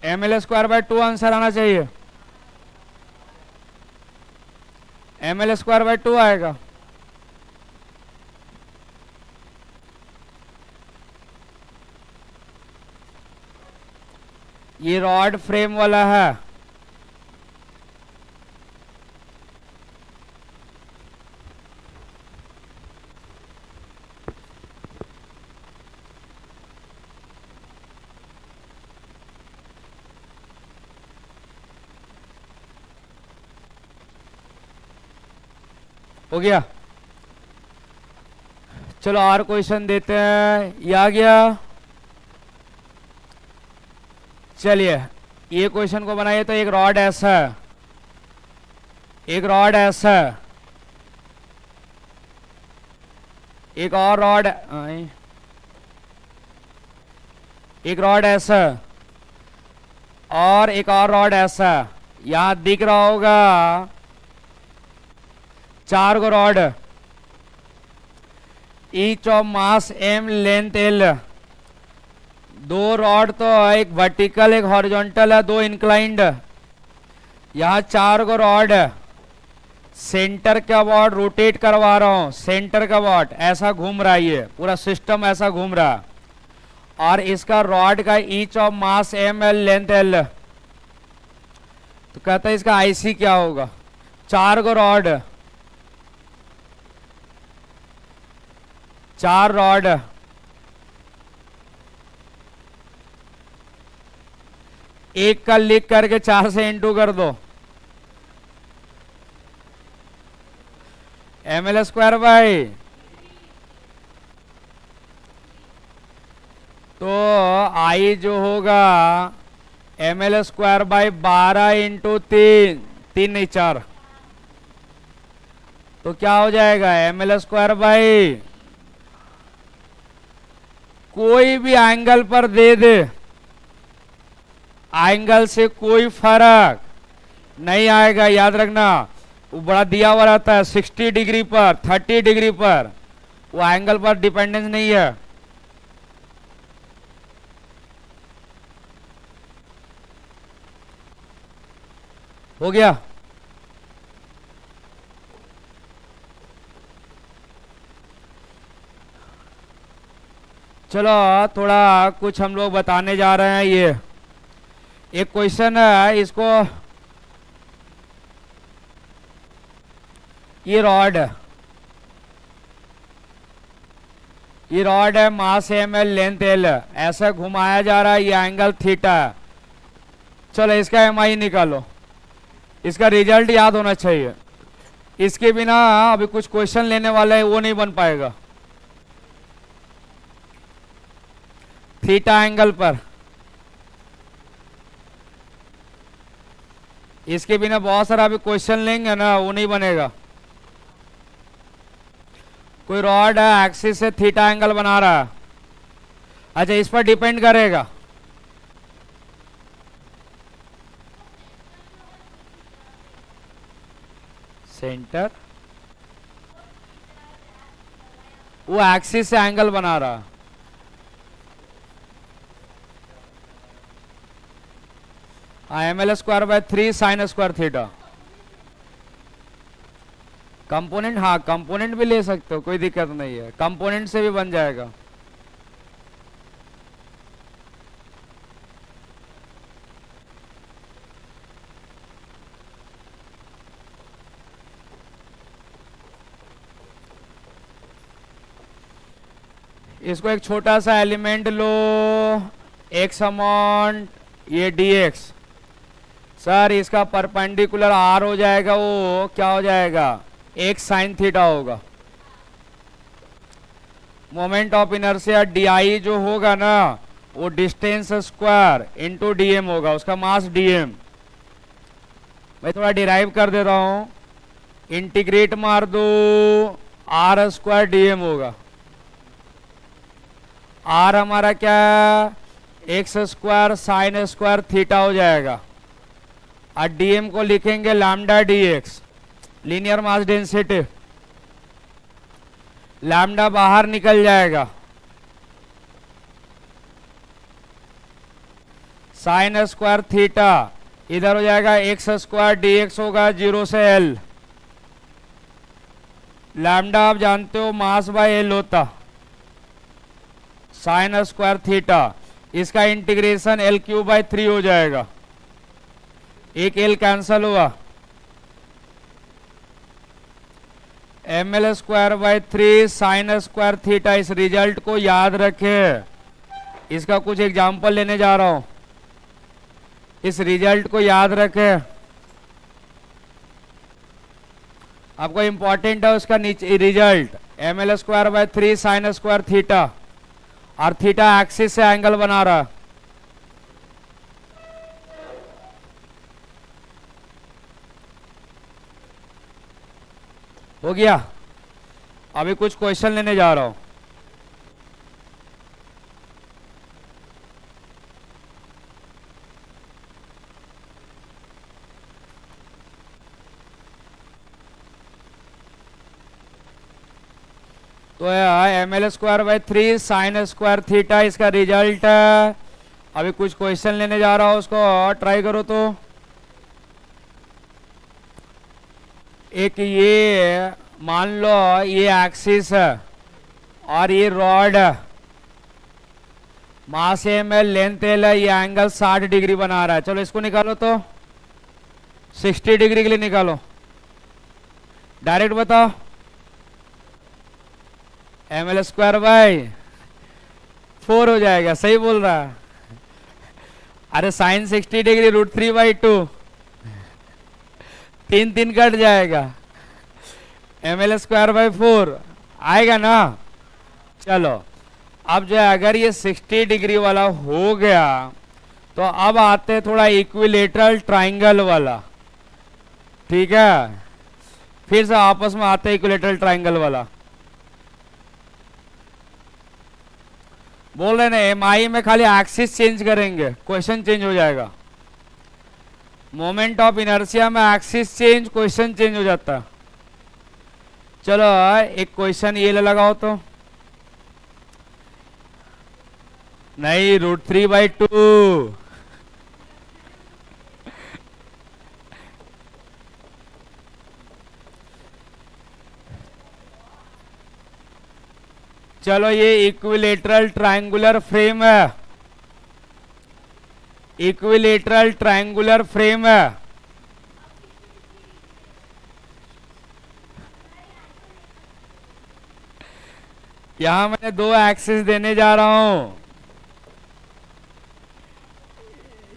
ml²/2 आंसर आना चाहिए, ml²/2 आएगा। ये रॉड फ्रेम वाला है, हो गया। चलो और क्वेश्चन देते हैं, ये आ गया। चलिए, ये क्वेश्चन को बनाइए। तो एक रॉड ऐसा है, एक रॉड ऐसा है, एक और रॉड, एक रॉड ऐसा और एक और रॉड ऐसा। यहां दिख रहा होगा 4 go rod, each of mass m length l। 2 rod तो एक वर्टिकल एक हॉरिजॉन्टल है, 2 इंक्लाइंड। यहां 4 गो रॉड है। सेंटर का वॉट रोटेट करवा रहा हूं, सेंटर का वॉट ऐसा घूम रहा है, ये पूरा सिस्टम ऐसा घूम रहा है। और इसका रॉड का each of mass m l length l, कहता है इसका आईसी क्या होगा। 4 गो रॉड, 4 रॉड, एक का लिख करके 4 से इंटू कर दो, ml स्क्वायर बाई, तो आई जो होगा ml स्क्वायर बाई 12 इंटू 3, 3 नहीं 4, तो क्या हो जाएगा ml स्क्वायर बाई, कोई भी एंगल पर दे दे, एंगल से कोई फर्क नहीं आएगा, याद रखना। वो बड़ा दिया हुआ रहता है 60 डिग्री पर, 30 डिग्री पर, वो एंगल पर डिपेंडेंस नहीं है। हो गया। चलो थोड़ा कुछ हम लोग बताने जा रहे हैं। ये एक क्वेश्चन है, इसको ये रॉड है, मास ml, लेंथ l, ऐसा घुमाया जा रहा है, ये एंगल थीटा है। चलो इसका mi निकालो, इसका रिजल्ट याद होना चाहिए, इसके बिना अभी कुछ क्वेश्चन लेने वाला है वो नहीं बन पाएगा। थीटा एंगल पर इसके बिना बहुत सारा अभी क्वेश्चन लेंगे ना, वो नहीं बनेगा। कोई रॉड है, एक्सिस से थीटा एंगल बना रहा है, अच्छा इस पर डिपेंड करेगा। सेंटर, वो एक्सिस से एंगल बना रहा है, ml square by 3 sine square theta. Component, हाँ कंपोनेंट भी ले सकते हो, कोई दिक्कत नहीं है, कंपोनेंट से भी बन जाएगा। इसको एक छोटा सा एलिमेंट लो, x अमाउंट, ये dx, सर इसका परपेंडिकुलर r हो जाएगा, वो क्या हो जाएगा, एक साइन थीटा होगा। मोमेंट ऑफ इनर्शिया di जो होगा ना, वो डिस्टेंस स्क्वायर इंटू dm होगा, उसका मास dm। मैं थोड़ा डिराइव कर दे रहा हूं, इंटीग्रेट मार दो, r स्क्वायर dm होगा। r हमारा क्या, x square sine square theta हो जाएगा, और dm को लिखेंगे lambda dx, linear mass density. Lambda बाहर निकल जाएगा, साइन स्क्वायर थीटा इधर हो जाएगा, एक्स स्क्वायर dx होगा 0 से l। लैम्डा आप जानते हो मास बाय l होता, साइन स्क्वायर थीटा, इसका इंटीग्रेशन l³/3 हो जाएगा, एक l कैंसल हुआ, ml square by 3 sine square theta. इस रिजल्ट को याद रखे, इसका कुछ एग्जांपल लेने जा रहा हूं, इस रिजल्ट को याद रखे, आपको इंपॉर्टेंट है उसका नीचे result, ml square by 3 sine square theta, और थीटा एक्सिस से एंगल बना रहा। हो गया। अभी कुछ क्वेश्चन लेने जा रहा हूं। तो ml square by 3 sine square theta इसका रिजल्ट है। अभी कुछ क्वेश्चन लेने जा रहा हूं, उसको ट्राई करो। तो एक ये मान लो ये एक्सिस है और ये रॉड है, मास ml, लेंथ l है, ये एंगल 60 डिग्री बना रहा है। चलो इसको निकालो। तो 60 डिग्री के लिए निकालो, डायरेक्ट बताओ। ml²/4 हो जाएगा, सही बोल रहा है। अरे साइन 60 डिग्री √3/2, 3 कट जाएगा, ml²/4 आएगा ना। चलो अब जो है अगर ये 60 डिग्री वाला हो गया तो अब आते हैं थोड़ा इक्विलेटरल ट्राइंगल वाला, ठीक है। फिर से आपस में आते हैं इक्विलेटरल ट्राइंगल वाला। बोल रहे ना एमआई में खाली एक्सिस चेंज करेंगे, क्वेश्चन चेंज हो जाएगा। मोमेंट ऑफ इनर्शिया में एक्सिस चेंज, क्वेश्चन चेंज हो जाता। चलो एक क्वेश्चन ये लगाओ तो, नहीं √3/2। चलो ये इक्विलेटरल ट्रायंगुलर फ्रेम है, इक्विलेटरल ट्रायंगुलर फ्रेम है। यहां मैंने 2 एक्सिस देने जा रहा हूं,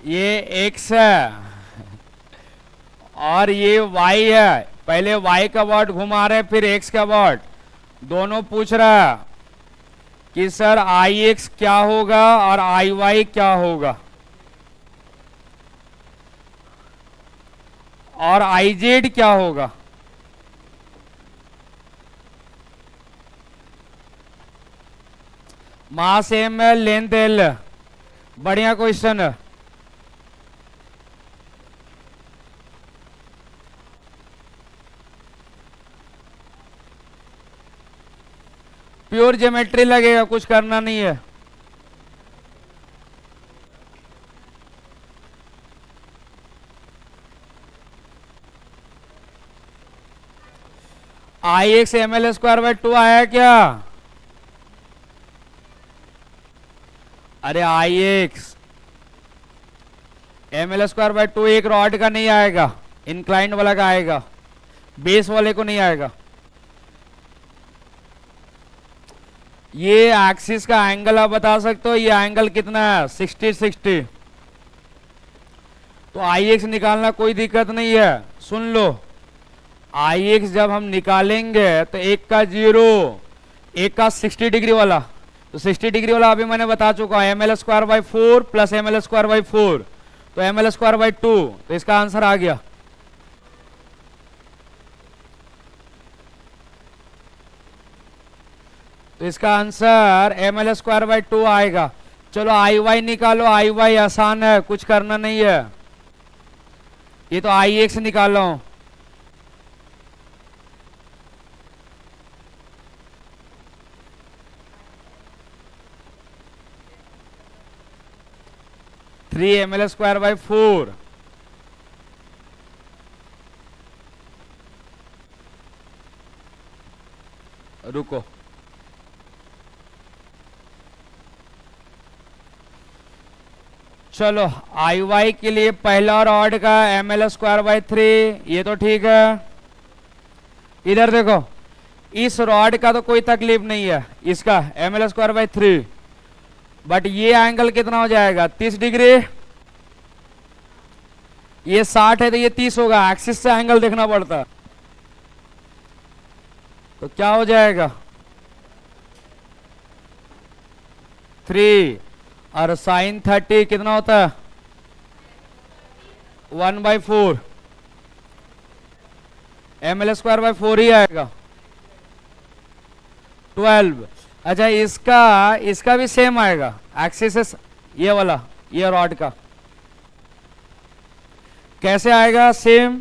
ये x है और ये y है। पहले y का बॉट घुमा रहे फिर x का बॉट, दोनों पूछ रहा है कि सर Ix क्या होगा और Iy क्या होगा और Iz क्या होगा। मास m है, लेंथ l। बढ़िया क्वेश्चन है। प्योर ज्योमेट्री लगेगा, कुछ करना नहीं है। Ix ml²/2 आया क्या? अरे Ix ml²/2 एक रॉड का नहीं आएगा, इंक्लाइंड वाला का आएगा, बेस वाले को नहीं आएगा। ये एक्सिस का एंगल आप बता सकते हो, ये एंगल कितना है 60-60। तो Ix निकालना कोई दिक्कत नहीं है। सुन लो Ix जब हम निकालेंगे तो एक का 0, एक का 60 डिग्री वाला, तो 60 डिग्री वाला अभी मैंने बता चुका है ml²/4 प्लस ml²/4 तो ml²/2, तो इसका आंसर आ गया। तो इसका आंसर ml²/2 आएगा। चलो Iy निकालो, Iy आसान है, कुछ करना नहीं है। ये तो Ix निकालो, थ्री ml²/4। रुको, चलो Iy के लिए पहला रॉड का ml²/3, ये तो ठीक है। इधर देखो, इस रॉड का तो कोई तकलीफ नहीं है, इसका ml²/3, बट ये एंगल कितना हो जाएगा 30 डिग्री। ये 60 है तो ये 30 होगा, एक्सिस से एंगल देखना पड़ता। तो क्या हो जाएगा 3 और साइन 30 कितना होता है 1/4, ml²/4 ही आएगा 12। अच्छा इसका भी सेम आएगा, एक्सिस ये वाला, ये रॉड का कैसे आएगा सेम।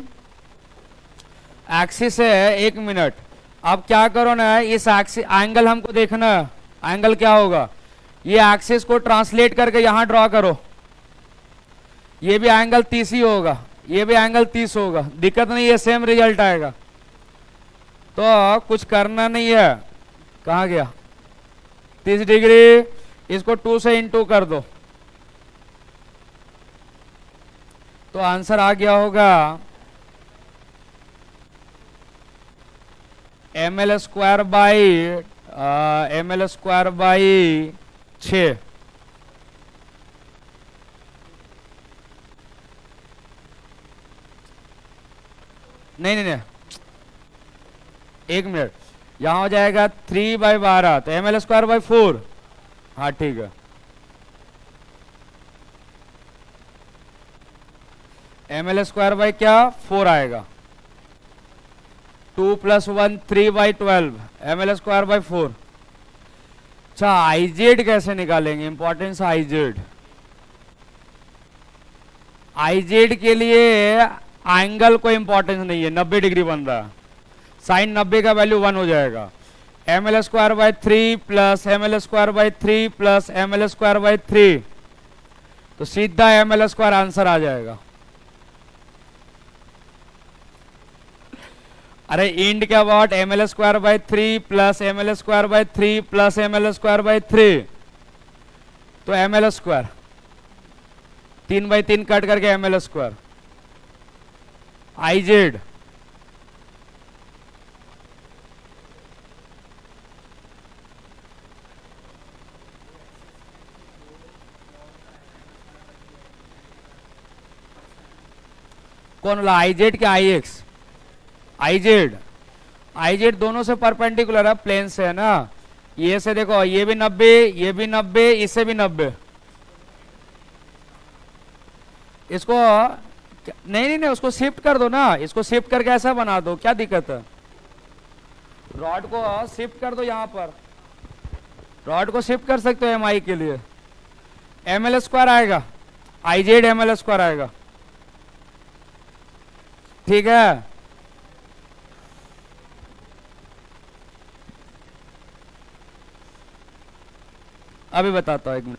एक्सिस है 1 मिनट। अब क्या करो ना, इस एक्सिस एंगल हमको देखना है, एंगल क्या होगा। ये एक्सिस को ट्रांसलेट करके यहां ड्रॉ करो, ये भी एंगल 30 ही होगा, ये भी एंगल 30 होगा, दिक्कत नहीं है, सेम रिजल्ट आएगा। तो कुछ करना नहीं है, कहां गया 30 डिग्री, इसको 2 से इंटू कर दो तो आंसर आ गया होगा एम एल स्क्वायर बाई 6। नहीं नहीं नहीं, एक मिनट, यहां हो जाएगा 3/12, तो एम एल स्क्वायर बाई 4। हाँ ठीक है, एम एल स्क्वायर बाई क्या 4 आएगा। 2 + 1 3/12, एम एल स्क्वायर बाई 4। अच्छा, आईजेड कैसे निकालेंगे, इंपॉर्टेंस आईजेड। आईजेड के लिए एंगल को इंपॉर्टेंस नहीं है, 90 डिग्री बन रहा है, साइन 90 का वैल्यू 1 हो जाएगा। M L square by 3 plus M L square by 3 plus M L square by 3, तो सीधा एम एल स्क्वायर आंसर आ जाएगा। अरे इंड क्या about M L square by 3 plus M L square by 3 plus M L square by 3, तो एम एल स्क्वायर 3/3 कट करके एम एल स्क्वायर। आईजेड कौन बोला, आईजेड क्या आई एक्स? आईजेड, आईजेड दोनों से परपेंडिकुलर है, प्लेन से है ना। ये से देखो, ये भी 90, ये भी 90, इससे भी 90। इसको नहीं नहीं नहीं, उसको शिफ्ट कर दो ना, इसको शिफ्ट करके ऐसा बना दो, क्या दिक्कत है। रॉड को शिफ्ट कर दो, यहां पर रॉड को शिफ्ट कर सकते हो एम आई के लिए। एम एल स्क्वायर आएगा, आईजेड एम एल स्क्वायर आएगा, ठीक है। अभी बताता हूं, 1 मिनट।